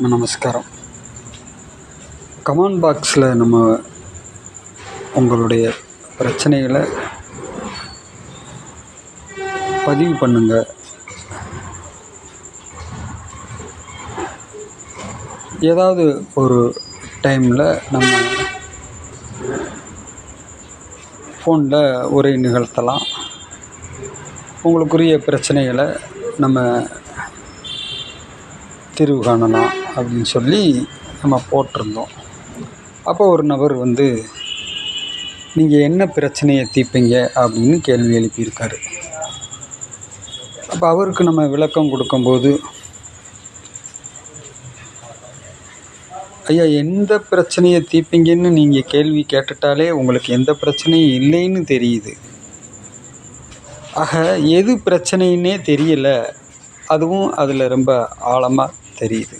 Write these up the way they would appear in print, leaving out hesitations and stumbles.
நமஸ்காரம். கமெண்ட் பாக்ஸில் நம்ம உங்களுடைய பிரச்சனைகளை பதிவு பண்ணுங்கள். ஏதாவது ஒரு டைமில் நம்ம ஃபோனில் உரை நிகழ்த்தலாம். உங்களுக்குரிய பிரச்சனைகளை நம்ம தீர்வு காணலாம் அப்படின்னு சொல்லி நம்ம போட்டிருந்தோம். அப்போ ஒரு நபர் நீங்கள் என்ன பிரச்சனையை தீர்ப்பீங்க அப்படின்னு கேள்வி எழுப்பியிருக்காரு. அப்போ அவருக்கு நம்ம விளக்கம் கொடுக்கும்போது, ஐயா, எந்த பிரச்சனையை தீர்ப்பீங்கன்னு நீங்கள் கேள்வி கேட்டுட்டாலே உங்களுக்கு எந்த பிரச்சனையும் இல்லைன்னு தெரியுது. ஆக எது பிரச்சனைன்னே தெரியலை, அதுவும் அதில் ரொம்ப ஆழமாக தெரியுது.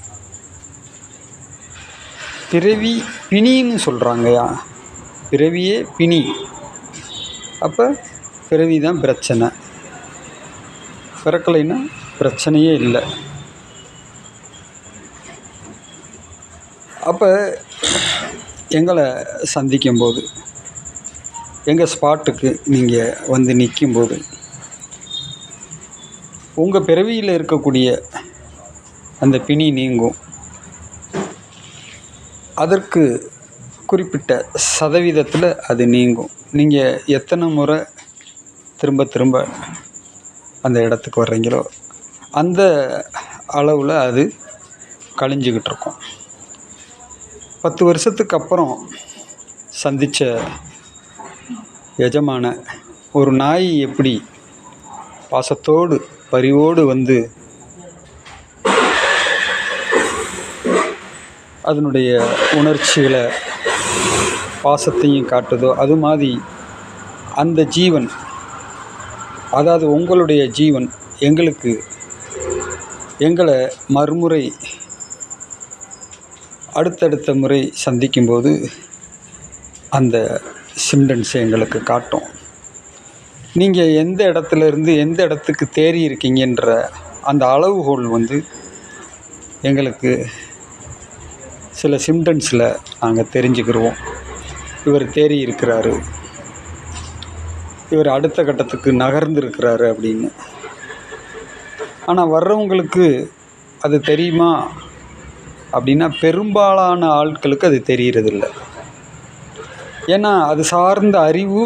பிறவி பிணின்னு சொல்கிறாங்கய்யா. பிறவியே பிணி. அப்போ பிறவி தான் பிரச்சனை. பிறக்கலைன்னா பிரச்சனையே இல்லை. அப்போ எங்களை சந்திக்கும்போது, எங்கள் ஸ்பாட்டுக்கு நீங்கள் நிற்கும்போது, உங்கள் பிறவியில் இருக்கக்கூடிய அந்த பிணி நீங்கும். அதற்கு குறிப்பிட்ட சதவீதத்தில் அது நீங்கும். நீங்கள் எத்தனை முறை திரும்ப திரும்ப அந்த இடத்துக்கு வர்றீங்களோ அந்த அளவில் அது கழிஞ்சிக்கிட்டு இருக்கும். 10 வருஷத்துக்கு அப்புறம் சந்தித்த எஜமான ஒரு நாய் எப்படி பாசத்தோடு பரிவோடு அதனுடைய உணர்ச்சிகளை பாசத்தையும் காட்டுதோ, அது மாதிரி அந்த ஜீவன், அதாவது உங்களுடைய ஜீவன் எங்களை மறுமுறை அடுத்தடுத்த முறை சந்திக்கும்போது அந்த சிம்டன்ஸை எங்களுக்கு காட்டும். நீங்கள் எந்த இடத்துலேருந்து எந்த இடத்துக்கு தேறி இருக்கீங்கன்ற அந்த அளவுகோல் எங்களுக்கு சில சிம்டன்ஸில் நாங்கள் தெரிஞ்சுக்கிடுவோம். இவர் தேறி இருக்கிறாரு, இவர் அடுத்த கட்டத்துக்கு நகர்ந்துருக்கிறாரு அப்படின்னு. ஆனால் வர்றவங்களுக்கு அது தெரியுமா அப்படின்னா, பெரும்பாலான ஆட்களுக்கு அது தெரிகிறதில்ல. ஏன்னா அது சார்ந்த அறிவு,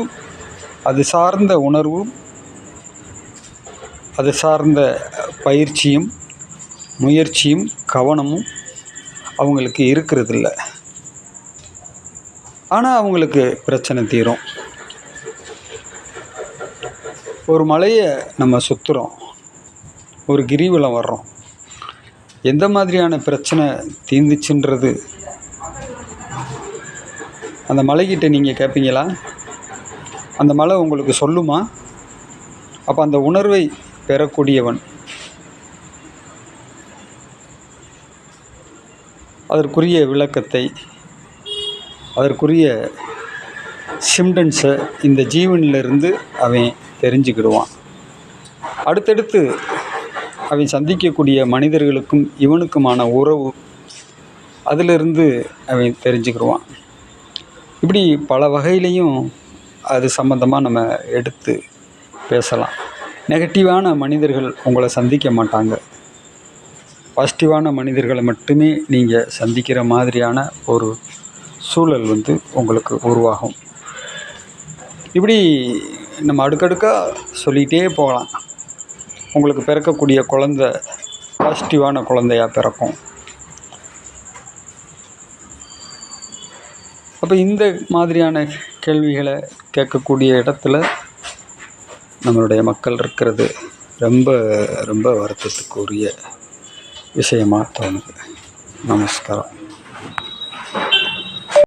அது சார்ந்த உணர்வும், அது சார்ந்த பயிற்சியும் முயற்சியும் கவனமும் அவங்களுக்கு இருக்கிறதில்ல. ஆனால் அவங்களுக்கு பிரச்சனை தீரும். ஒரு மலையை நம்ம சுற்றுறோம், ஒரு கிரிவலம் வர்றோம். எந்த மாதிரியான பிரச்சனை தீர்ந்துச்சுன்றது அந்த மலைக்கிட்ட நீங்கள் கேட்பீங்களா? அந்த மலை உங்களுக்கு சொல்லுமா? அப்போ அந்த உணர்வை பெறக்கூடியவன், அதற்குரிய விளக்கத்தை, அதற்குரிய சிம்டன்ஸை இந்த ஜீவனிலிருந்து அவன் தெரிஞ்சுக்கிடுவான். அடுத்தடுத்து அவன் சந்திக்கக்கூடிய மனிதர்களுக்கும் இவனுக்குமான உறவு, அதிலிருந்து அவன் தெரிஞ்சுக்கிடுவான். இப்படி பல வகையிலையும் அது சம்மந்தமாக நம்ம எடுத்து பேசலாம். நெகட்டிவான மனிதர்கள் உங்களை சந்திக்க மாட்டாங்க. பாசிட்டிவான மனிதர்களை மட்டுமே நீங்கள் சந்திக்கிற மாதிரியான ஒரு சூழல் உங்களுக்கு உருவாகும். இப்படி நம்ம அடுக்கடுக்காக சொல்லிகிட்டே போகலாம். உங்களுக்கு பிறக்கக்கூடிய குழந்தை பாசிட்டிவான குழந்தையாக பிறக்கும். அப்போ இந்த மாதிரியான கேள்விகளை கேட்கக்கூடிய இடத்துல நம்மளுடைய மக்கள் இருக்கிறது ரொம்ப ரொம்ப வருத்தத்துக்குரிய விஷயமாக தோணுது. நமஸ்காரம்.